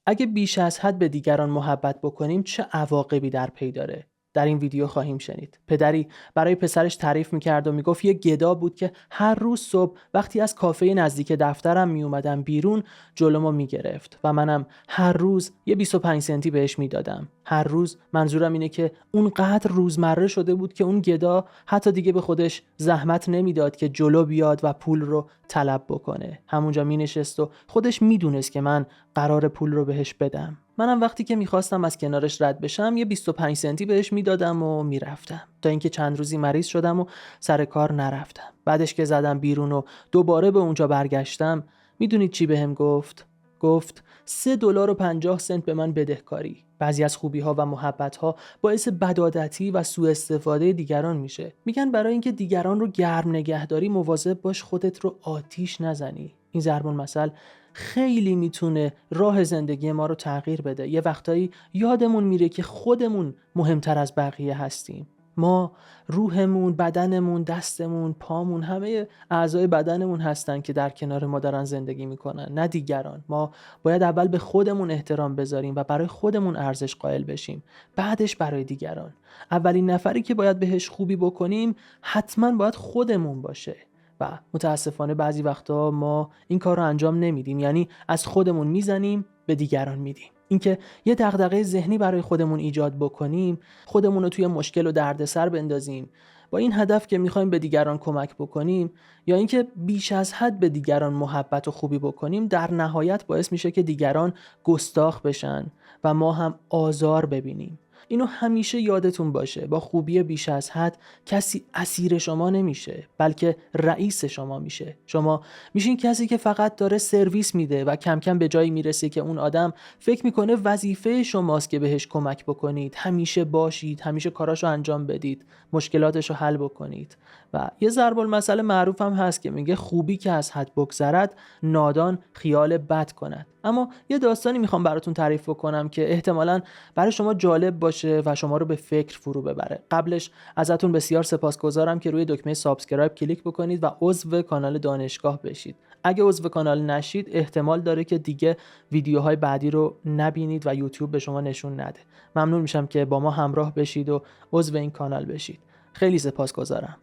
اگه بیش از حد به دیگران محبت بکنیم چه عواقبی در پی داره؟ در این ویدیو خواهیم شنید. پدری برای پسرش تعریف میکرد و میگفت یه گدا بود که هر روز صبح وقتی از کافه نزدیک دفترم میومدم بیرون جلومو میگرفت و منم هر روز یه 25 سنتی بهش میدادم. هر روز منظورم اینه که اونقدر روزمره شده بود که اون گدا حتی دیگه به خودش زحمت نمیداد که جلو بیاد و پول رو طلب بکنه. همونجا مینشست و خودش میدونست که من قرار پول رو بهش بدم. منم وقتی که میخواستم از کنارش رد بشم یه 25 سنتی بهش میدادم و میرفتم، تا اینکه چند روزی مریض شدم و سر کار نرفتم. بعدش که زدم بیرون و دوباره به اونجا برگشتم، میدونید چی بهم گفت؟ گفت $3.50 به من بدهکاری. بعضی از خوبی ها و محبت ها باعث بدعادتی و سوء استفاده دیگران میشه. میگن برای اینکه دیگران رو گرم نگهداری مواظب باش خودت رو آتیش نزنی. این ضرب المثل خیلی میتونه راه زندگی ما رو تغییر بده. یه وقتایی یادمون میره که خودمون مهمتر از بقیه هستیم. ما روحمون، بدنمون، دستمون، پامون، همه اعضای بدنمون هستن که در کنار ما دارن زندگی میکنن، نه دیگران. ما باید اول به خودمون احترام بذاریم و برای خودمون ارزش قائل بشیم، بعدش برای دیگران. اولین نفری که باید بهش خوبی بکنیم حتما باید خودمون باشه و متاسفانه بعضی وقتا ما این کار رو انجام نمیدیم، یعنی از خودمون میزنیم به دیگران میدیم. اینکه یه دغدغه ذهنی برای خودمون ایجاد بکنیم، خودمون رو توی مشکل و دردسر بندازیم با این هدف که میخوایم به دیگران کمک بکنیم، یا اینکه بیش از حد به دیگران محبت و خوبی بکنیم، در نهایت باعث میشه که دیگران گستاخ بشن و ما هم آزار ببینیم. اینو همیشه یادتون باشه، با خوبی بیش از حد کسی اسیر شما نمیشه، بلکه رئیس شما میشه. شما میشین کسی که فقط داره سرویس میده و کم کم به جایی میرسه که اون آدم فکر میکنه وظیفه شماست که بهش کمک بکنید، همیشه باشید، همیشه کاراشو انجام بدید، مشکلاتشو حل بکنید. و یه ضرب المثل معروف هم هست که میگه خوبی که از حد بگذرد نادان خیال بد کند. اما یه داستانی میخوام براتون تعریف بکنم که احتمالاً برای شما جالب باشه و شما رو به فکر فرو ببره. قبلش ازتون بسیار سپاسگزارم که روی دکمه سابسکرایب کلیک بکنید و عضو کانال دانشگاه بشید. اگه عضو کانال نشید احتمال داره که دیگه ویدیوهای بعدی رو نبینید و یوتیوب به شما نشون نده. ممنون میشم که با ما همراه بشید و عضو این کانال بشید. خیلی سپاسگزارم.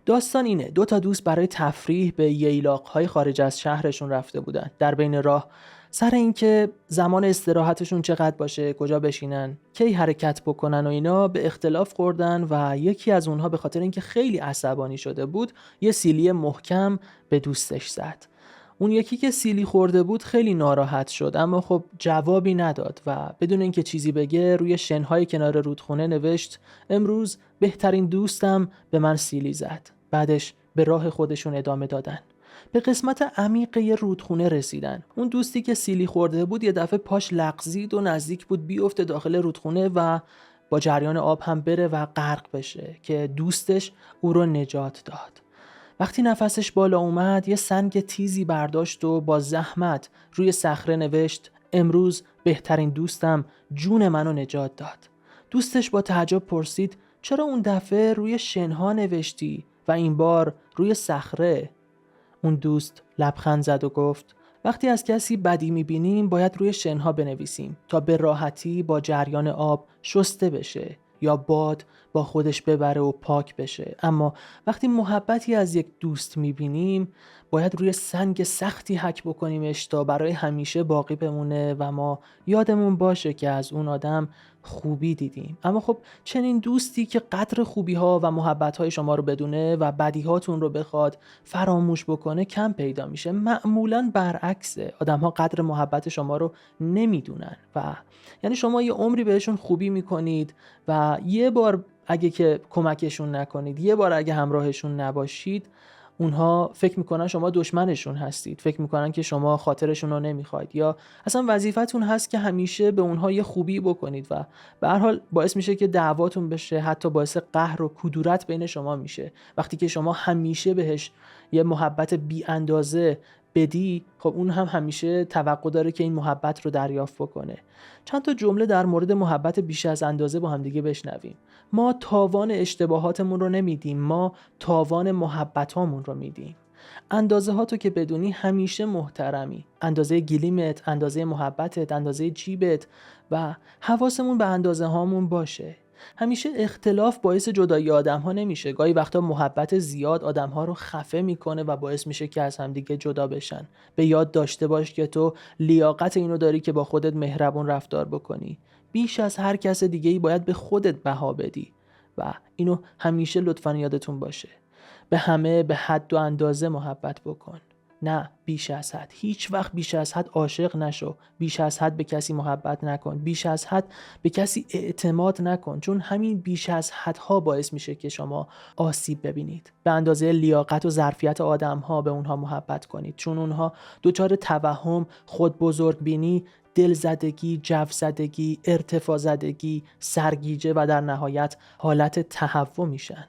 داستان اینه: دو تا دوست برای تفریح به ییلاق‌های خارج از شهرشون رفته بودن. در بین راه سر اینکه زمان استراحتشون چقدر باشه، کجا بشینن، کی حرکت بکنن و اینا به اختلاف خوردن و یکی از اونها به خاطر اینکه خیلی عصبانی شده بود یه سیلی محکم به دوستش زد. اون یکی که سیلی خورده بود خیلی ناراحت شد، اما خب جوابی نداد و بدون اینکه چیزی بگه روی شنهای کنار رودخونه نوشت امروز بهترین دوستم به من سیلی زد. بعدش به راه خودشون ادامه دادن. به قسمت عمیق یه رودخونه رسیدن. اون دوستی که سیلی خورده بود یه دفعه پاش لغزید و نزدیک بود بیفته داخل رودخونه و با جریان آب هم بره و غرق بشه که دوستش او رو نجات داد. وقتی نفسش بالا اومد یه سنگ تیزی برداشت و با زحمت روی صخره نوشت امروز بهترین دوستم جون منو نجات داد. دوستش با تعجب پرسید چرا اون دفعه روی شنها نوشتی و این بار روی صخره؟ اون دوست لبخند زد و گفت وقتی از کسی بدی میبینیم باید روی شنها بنویسیم تا به راحتی با جریان آب شسته بشه یا باد با خودش ببره و پاک بشه. اما وقتی محبتی از یک دوست میبینیم باید روی سنگ سختی حک بکنیمش تا برای همیشه باقی بمونه و ما یادمون باشه که از اون آدم خوبی دیدیم. اما خب چنین دوستی که قدر خوبی ها و محبت های شما رو بدونه و بدی هاتون رو بخواد فراموش بکنه کم پیدا میشه. معمولاً برعکسه، آدم ها قدر محبت شما رو نمیدونن و یعنی شما یه عمری بهشون خوبی میکنید و یه بار اگه که کمکشون نکنید، یه بار اگه همراهشون نباشید، اونها فکر میکنن شما دشمنشون هستید، فکر میکنن که شما خاطرشون رو نمیخواید یا اصلا وظیفتون هست که همیشه به اونها یه خوبی بکنید و به هر حال باعث میشه که دعواتون بشه، حتی باعث قهر و کدورت بین شما میشه. وقتی که شما همیشه بهش یه محبت بی اندازه بدی، خب اون هم همیشه توقع داره که این محبت رو دریافت بکنه. چند تا جمله در مورد محبت بیش از اندازه با هم دیگه بشنویم. ما تاوان اشتباهاتمون رو نمیدیم، ما تاوان محبتامون رو میدیم. اندازه ها تو که بدونی همیشه محترمی. اندازه گلیمت، اندازه محبتت، اندازه جیبت و حواسمون به اندازه هامون باشه. همیشه اختلاف باعث جدایی آدم ها نمیشه. گاهی وقتا محبت زیاد آدم ها رو خفه میکنه و باعث میشه که از همدیگه جدا بشن. به یاد داشته باش که تو لیاقت اینو داری که با خودت مهربون رفتار بکنی. بیش از هر کس دیگه‌ای باید به خودت بها بدی و اینو همیشه لطفاً یادتون باشه. به همه به حد و اندازه محبت بکن، نه بیش از حد. هیچ وقت بیش از حد عاشق نشو. بیش از حد به کسی محبت نکن. بیش از حد به کسی اعتماد نکن، چون همین بیش از حدها باعث میشه که شما آسیب ببینید. به اندازه لیاقت و ظرفیت آدم‌ها به اونها محبت کنید، چون اونها دچار توهم، خود بزرگ بینی، دلزدگی، جوزدگی، ارتفاع زدگی، سرگیجه و در نهایت حالت تهوع میشن.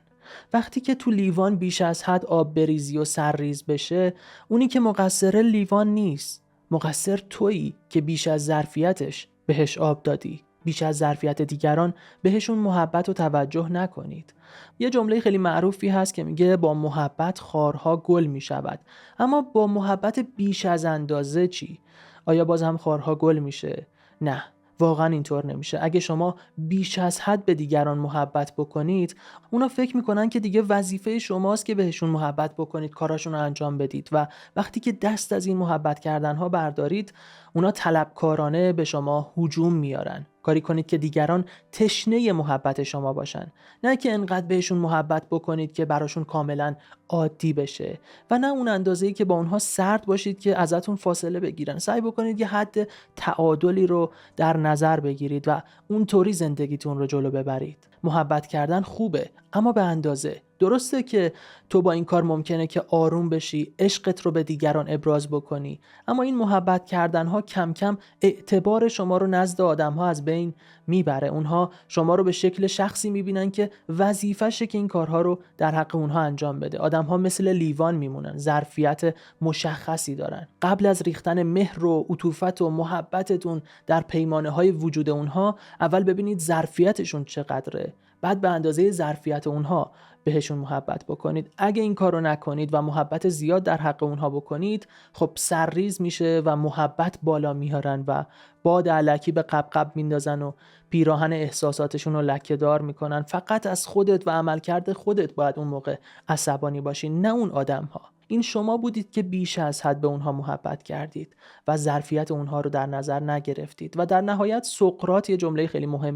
وقتی که تو لیوان بیش از حد آب بریزی و سرریز بشه، اونی که مقصر لیوان نیست، مقصر تویی که بیش از ظرفیتش بهش آب دادی. بیش از ظرفیت دیگران بهشون محبت و توجه نکنید. یه جمله خیلی معروفی هست که میگه با محبت خارها گل میشود، اما با محبت بیش از اندازه چی؟ آیا باز هم خارها گل میشه؟ نه، واقعا اینطور نمیشه. اگه شما بیش از حد به دیگران محبت بکنید، اونا فکر میکنن که دیگه وظیفه شماست که بهشون محبت بکنید، کاراشون رو انجام بدید و وقتی که دست از این محبت کردن ها بردارید، اونا طلبکارانه به شما هجوم میارن. کاری کنید که دیگران تشنه محبت شما باشن، نه که انقدر بهشون محبت بکنید که براشون کاملا عادی بشه و نه اون اندازه‌ای که با اونها سرد باشید که ازتون فاصله بگیرن. سعی بکنید یه حد تعادلی رو در نظر بگیرید و اونطوری زندگیتون رو جلو ببرید. محبت کردن خوبه، اما به اندازه. درسته که تو با این کار ممکنه که آروم بشی، عشقت رو به دیگران ابراز بکنی، اما این محبت کردن ها کم کم اعتبار شما رو نزد آدم ها از بین میبره. اونها شما رو به شکل شخصی میبینن که وظیفشه که این کارها رو در حق اونها انجام بده. آدم ها مثل لیوان میمونن، ظرفیت مشخصی دارن. قبل از ریختن مهر و عطوفت و محبتتون در پیمانه های وجود اونها، اول ببینید ظرفیتشون چقدره، بعد به اندازه ظرفیت اونها بهشون محبت بکنید. اگه این کارو نکنید و محبت زیاد در حق اونها بکنید، خب سرریز میشه و محبت بالا میارن و باد علکی به قبقب میندازن و پیراهن احساساتشون رو لکه‌دار میکنن. فقط از خودت و عملکرد خودت باید اون موقع عصبانی باشی، نه اون آدم‌ها. این شما بودید که بیش از حد به اونها محبت کردید و ظرفیت اونها رو در نظر نگرفتید. و در نهایت سقراط یه جمله خیلی مهم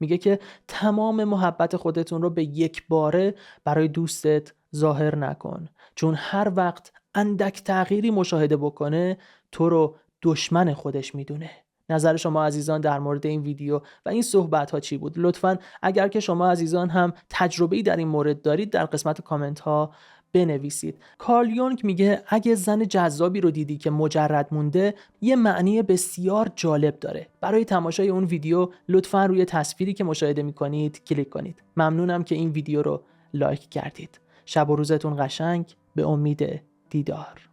میگه که تمام محبت خودتون رو به یک باره برای دوستت ظاهر نکن، چون هر وقت اندک تغییری مشاهده بکنه تو رو دشمن خودش میدونه. نظر شما عزیزان در مورد این ویدیو و این صحبت ها چی بود؟ لطفاً اگر که شما عزیزان هم تجربه‌ای در این مورد دارید در قسمت کامنت ها بنویسید. کارل یونگ میگه اگه زن جذابی رو دیدی که مجرد مونده، یه معنی بسیار جالب داره. برای تماشای اون ویدیو لطفاً روی تصویری که مشاهده میکنید کلیک کنید. ممنونم که این ویدیو رو لایک کردید. شب و روزتون قشنگ. به امید دیدار.